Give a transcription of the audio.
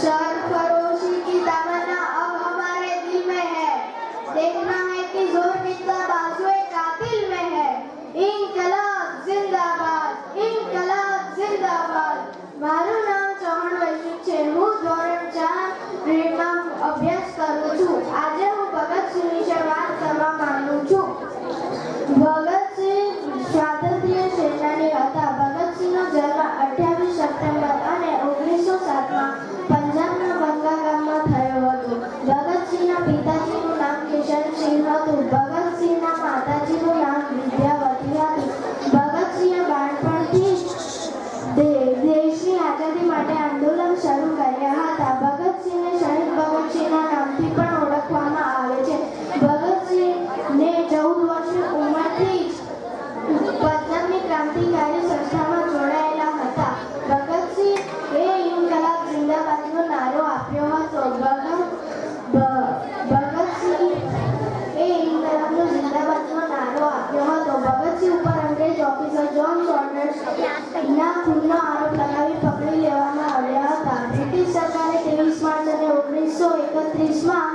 सरफरोशी की तमन्ना अब हमारे दिल में है। देखना है कि जोर कितना बाजुए कातिल में है। इनकलाब जिंदाबाद, इनकलाब जिंदाबाद। माરું નામ ચૌહાણ વૈશ્વિક છે। હું ધોરણ 4 ગ્રેડમાં અભ્યાસ કરું છું। આજે હું ભગતસિંહ વિશે વાત કરવા માંગુ છું। ભગતસિંહ સ્વાતંત્ર્ય સેનાની હતા। ભગતસિંહનો જન્મ 28 સપ્ટેમ્બર અને 1907માં પંજાબના બંગા ગામમાં થયો હતો। ભગતસિંહના પિતાજીનું નામ કિશનસિંહ હતું। ભગતસિંહના માતાજીનું નામ વિદ્યાવતી હતી। ભગતસિંહે બાળપણથી દેશની આઝાદી માટે આંદોલન શરૂ કર્યા હતા। ભગતસિંહને શહીદ ભગતસિંહના નામથી પણ ઓળખવામાં આવે છે। ભગતસિંહને 14 વર્ષની ઉંમરથી જ પંજાબની ક્રાંતિકારી સંસ્થામાં જોડાયેલા હતા। ભગતસિંહ એ ઇન્કલાબ જિંદાબાદનો નારો આપ્યો હતો। ભગતસિંહ ઉપર અંગ્રેજ ઓફિસર જ્હોન સોન્ડર્સના ખૂનનો આરોપ લગાવી પકડી લેવામાં આવ્યા હતા। બ્રિટિશ સરકારે 23 માર્ચ અને 1931માં